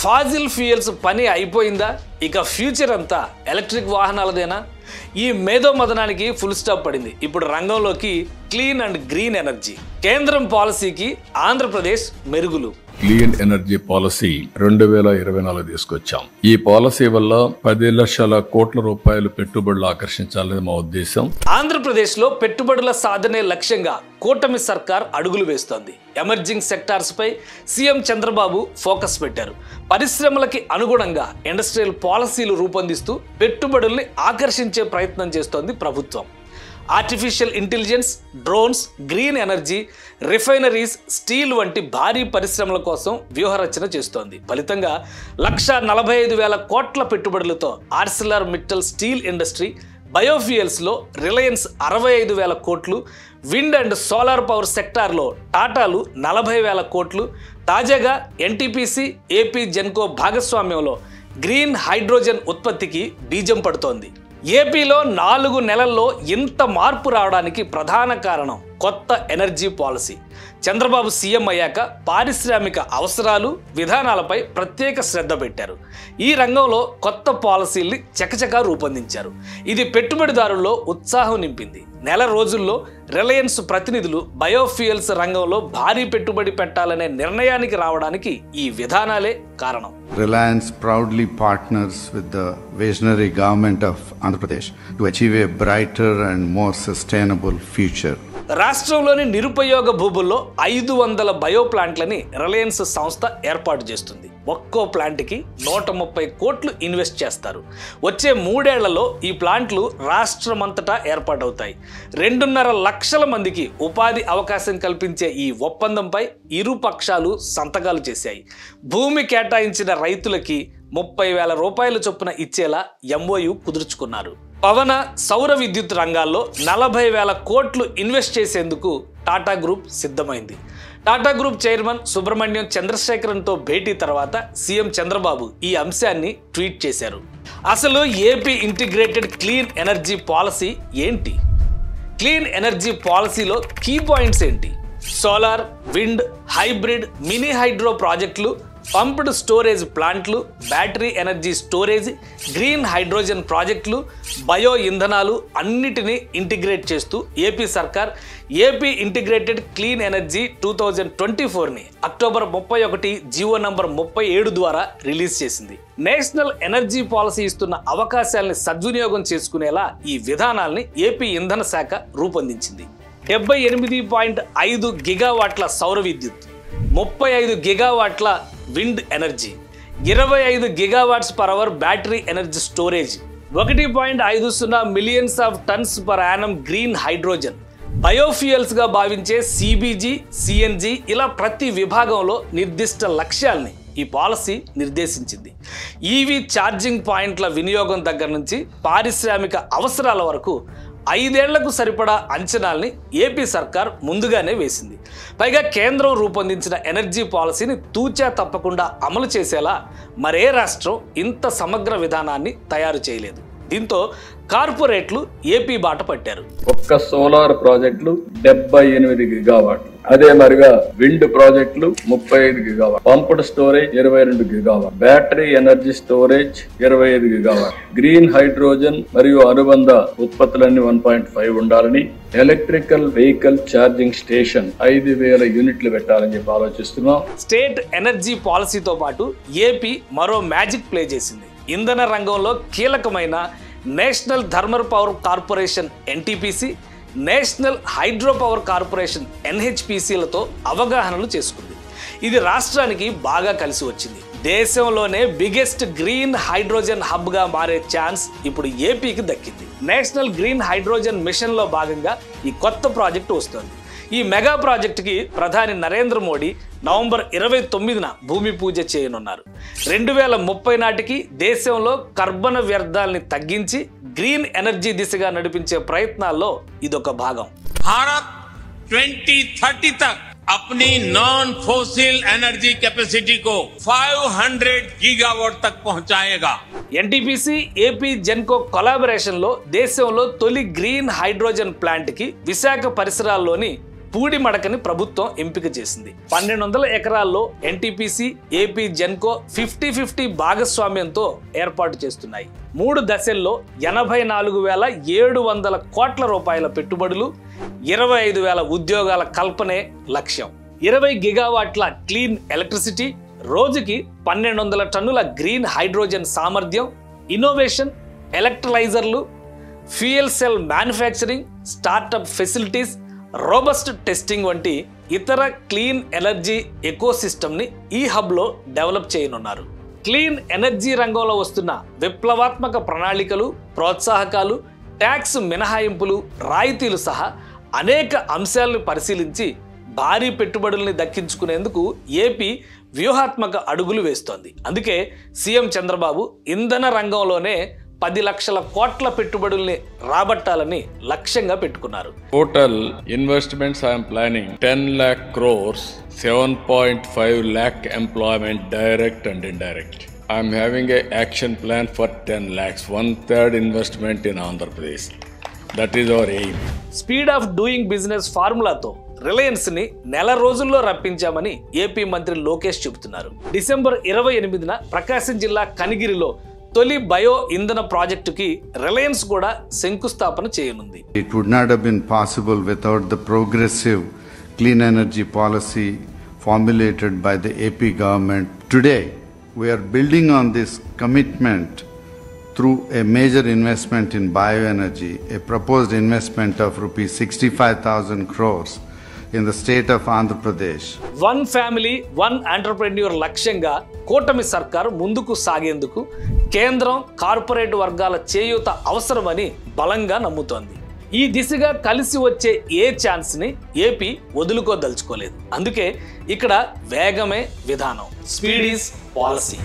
Fossil fuels పని అయిపోయిందా? ఇక ఫ్యూచర్ అంతా ఎలక్ట్రిక్ వాహనాలదేనా? ఈ మేధోమథనానికి ఫుల్ స్టాప్ పడింది. ఇప్పుడు రంగంలోకి క్లీన్ అండ్ గ్రీన్ ఎనర్జీ. కేంద్రం పాలసీకి ఆంధ్రప్రదేశ్ మెరుగులు. క్లీన్ ఎనర్జీ పాలసీ 2024 తీసుకొచ్చాం. ఈ పాలసీ వల్ల 10 లక్షల కోట్ల రూపాయలు పెట్టుబడులు ఆకర్షించాలని మా ఉద్దేశం. ఆంధ్రప్రదేశ్ లో పెట్టుబడుల సాధనే లక్ష్యంగా కూటమి సర్కార్ అడుగులు వేస్తోంది. ఎమర్జింగ్ సెక్టార్స్ పై సీఎం చంద్రబాబు ఫోకస్ పెట్టారు. పరిశ్రమలకి అనుగుణంగా ఇండస్ట్రియల్ పాలసీలు రూపొందిస్తూ పెట్టుబడుల్ని ఆకర్షించే ప్రయత్నం చేస్తోంది ప్రభుత్వం. Artificial intelligence, drones, green energy, refineries, steel వంటి భారీ పరిశ్రమల కోసం వ్యూహరచన చేస్తోంది. ఫలితంగా 1,45,000 కోట్ల పెట్టుబడులతో ఆర్సిలర్ మిట్టల్ స్టీల్ ఇండస్ట్రీ, బయోఫ్యూయల్స్లో రిలయన్స్ 65,000 కోట్లు, విండ్ అండ్ సోలార్ పవర్ సెక్టార్లో టాటాలు 40,000 కోట్లు, తాజాగా ఎన్టీపీసీ, ఏపీ జెన్కో భాగస్వామ్యంలో గ్రీన్ హైడ్రోజన్ ఉత్పత్తికి బీజం పడుతోంది. ఏపీలో 4 నెలల్లో ఇంత మార్పు రావడానికి ప్రధాన కారణం కొత్త ఎనర్జీ పాలసీ. చంద్రబాబు సీఎం అయ్యాక పారిశ్రామిక అవసరాలు, విధానాలపై ప్రత్యేక శ్రద్ధ పెట్టారు. ఈ రంగంలో కొత్త పాలసీల్ని చకచకా రూపొందించారు. ఇది పెట్టుబడిదారుల్లో ఉత్సాహం నింపింది. నెల రోజుల్లో రిలయన్స్ ప్రతినిధులు బయోఫ్యూయల్స్ రంగంలో భారీ పెట్టుబడి పెట్టాలనే నిర్ణయానికి రావడానికి ఈ విధానాలే కారణం. Reliance proudly partners with the visionary government of Andhra Pradesh to achieve a brighter and more sustainable future. రాష్ట్రంలోని నిరుపయోగ భూముల్లో 500 బయో ప్లాంట్లని రిలయన్స్ సంస్థ ఏర్పాటు చేస్తుంది. ఒక్కో ప్లాంట్కి 130 కోట్లు ఇన్వెస్ట్ చేస్తారు. వచ్చే 3 ఏళ్లలో ఈ ప్లాంట్లు రాష్ట్రమంతటా ఏర్పాటవుతాయి. 2.5 లక్షల మందికి ఉపాధి అవకాశం కల్పించే ఈ ఒప్పందంపై ఇరు పక్షాలు సంతకాలు చేశాయి. భూమి కేటాయించిన రైతులకి 30,000 రూపాయల చొప్పున ఇచ్చేలా ఎంఓయు కుదుర్చుకున్నారు. పవన, సౌర విద్యుత్ రంగాల్లో 40,000 కోట్లు ఇన్వెస్ట్ చేసేందుకు టాటా గ్రూప్ సిద్ధమైంది. టాటా గ్రూప్ చైర్మన్ సుబ్రహ్మణ్యం చంద్రశేఖరన్తో భేటీ తర్వాత సీఎం చంద్రబాబు ఈ అంశాన్ని ట్వీట్ చేశారు. అసలు AP integrated clean energy policy ఏంటి? క్లీన్ ఎనర్జీ పాలసీలో కీ పాయింట్స్ ఏంటి? Solar, wind, hybrid, mini hydro ప్రాజెక్టులు, పంప్డ్ స్టోరేజ్ ప్లాంట్లు, battery energy storage, green hydrogen ప్రాజెక్టులు, బయో ఇంధనాలు అన్నిటినీ ఇంటిగ్రేట్ చేస్తూ ఏపీ సర్కార్ ఏపీ ఇంటిగ్రేటెడ్ క్లీన్ ఎనర్జీ 2024ని అక్టోబర్ 31 జీవో నంబర్ 37 ద్వారా రిలీజ్ చేసింది. నేషనల్ ఎనర్జీ పాలసీ ఇస్తున్న అవకాశాలని సద్వినియోగం చేసుకునేలా ఈ విధానాల్ని ఏపీ ఇంధన శాఖ రూపొందించింది. 78.5 గిగావాట్ల సౌర విద్యుత్, 35 గిగావాట్ల wind energy, 25 gigawatts per hour battery energy storage, 1.50 millions of tons per annum green hydrogen, బయోఫ్యూయల్స్గా భావించే సిబిజీ, సిఎన్జి, ఇలా ప్రతి విభాగంలో నిర్దిష్ట లక్ష్యాల్ని ఈ పాలసీ నిర్దేశించింది. ఈవీ ఛార్జింగ్ పాయింట్ల వినియోగం దగ్గర నుంచి పారిశ్రామిక అవసరాల వరకు 5 ఏళ్లకు సరిపడా అంచనాల్ని ఏపీ సర్కార్ ముందుగానే వేసింది. పైగా కేంద్రం రూపొందించిన ఎనర్జీ పాలసీని తూచా తప్పకుండా అమలు చేసేలా మరే రాష్ట్రం ఇంత సమగ్ర విధానాన్ని తయారు చేయలేదు. దీంతో కార్పొరేట్లు ఏపీ బాట పట్టారు. ఒక్క సోలార్ ప్రాజెక్టులు 78 గిగావాట్లు, అదే మరిగా విండ్ ప్రాజెక్టులు 35 gigawatt, pumped storage 22 gigawatt, battery energy storage 25 gigawatt, green hydrogen మరియు అనుబంధ ఉత్పత్తులన్నీ 1.5 ఉండాలని, ఎలక్ట్రికల్ వెహికల్ ఛార్జింగ్ స్టేషన్ 5,000 యూనిట్లు పెట్టాలని చెప్పి ఆలోచిస్తున్నాం. స్టేట్ ఎనర్జీ పాలసీతో పాటు ఏపీ మరో మ్యాజిక్ ప్లే చేసింది. ఇంధన రంగంలో కీలకమైన national thermal power corporation NTPC, national hydro power corporation ఎన్హెచ్పిసిలతో అవగాహనలు చేసుకుంది. ఇది రాష్ట్రానికి బాగా కలిసి వచ్చింది. దేశంలోనే బిగ్గెస్ట్ గ్రీన్ హైడ్రోజన్ హబ్గా మారే ఛాన్స్ ఇప్పుడు ఏపీకి దక్కింది. నేషనల్ గ్రీన్ హైడ్రోజన్ మిషన్లో భాగంగా ఈ కొత్త ప్రాజెక్టు వస్తోంది. ఈ మెగా ప్రాజెక్టుకి ప్రధాని నరేంద్ర మోడీ నవంబర్ 29న భూమి పూజ చేయనున్నారు. 2030 నాటికి దేశంలో కర్బన వ్యర్థాలని తగ్గించి గ్రీన్ ఎనర్జీ దిశగా నడిపించే ప్రయత్నాల్లో ఇదొక భాగం. భారత్ 2030 तक अपनी नॉन फॉसिल एनर्जी कैपेसिटी को 500 गीगावाट तक पहुंचाएगा. ఎన్టీపీసీ, ఏపీ జెన్కో కొలాబరేషన్లో దేశంలో తొలి గ్రీన్ హైడ్రోజన్ ప్లాంట్కి విశాఖ పరిసరాల్లోని పూడి మడకని ప్రభుత్వం ఎంపిక చేసింది. 1200 ఎకరాల్లో ఎన్టీపీసీ, ఏపీ జెన్కో 50-50 భాగస్వామ్యంతో ఏర్పాటు చేస్తున్నాయి. 3 దశల్లో 84,700 కోట్ల రూపాయల పెట్టుబడులు, 25,000 ఉద్యోగాల కల్పనే లక్ష్యం. 20 గిగావాట్ల క్లీన్ ఎలక్ట్రిసిటీ, రోజుకి 1200 టన్నుల గ్రీన్ హైడ్రోజన్ సామర్థ్యం, ఇన్నోవేషన్, ఎలక్ట్రలైజర్లు, fuel cell manufacturing, startup facilities, robust testing వంటి ఇతర క్లీన్ ఎనర్జీ ఎకోసిస్టమ్ని ఈ హబ్లో డెవలప్ చేయనున్నారు. క్లీన్ ఎనర్జీ రంగంలో వస్తున్న విప్లవాత్మక ప్రణాళికలు, ప్రోత్సాహకాలు, ట్యాక్స్ మినహాయింపులు, రాయితీలు సహా అనేక అంశాలను పరిశీలించి భారీ పెట్టుబడుల్ని దక్కించుకునేందుకు ఏపీ వ్యూహాత్మక అడుగులు వేస్తోంది. అందుకే సీఎం చంద్రబాబు ఇంధన రంగంలోనే 10 లక్షల కోట్ల పెట్టుబడుల్ని రాబట్టాలని లక్ష్యంగా పెట్టుకున్నారు. Total investments I'm planning 10 lakh crores, 7.5 lakh employment direct and indirect. I'm having a action plan for 10 lakhs, 1/3 investment in Andhra Pradesh. That is our aim. Speed of doing business ఫార్ములాతో Reliance ని నెల రోజుల్లో రప్పించామని AP మంత్రి లోకేష్ చెబుతున్నారు. December 28న ప్రకాశం జిల్లా కనిగిరిలో తొలి bio ఇంధన ప్రాజెక్టుకి రిలయన్స్ కూడా శంకుస్థాపన చేయనుంది. It would not have been possible without the progressive clean energy policy formulated by the AP government. Today, we are building on this commitment through a major investment in bioenergy, a proposed investment of rupees 65,000 crores in the state of Andhra Pradesh. One family one entrepreneur లక్ష్యంగా కూటమి సర్కారు ముందుకు సాగేందుకు కేంద్రం, corporate వర్గాల చేయూత అవసరమని బలంగా నమ్ముతోంది. ఈ దిశగా కలిసి వచ్చే ఏ ఛాన్స్ని ఏపీ వదులుకోదలుచుకోలేదు. అందుకే ఇక్కడ వేగమే విధానం, స్పీడ్ ఈజ్ పాలసీ.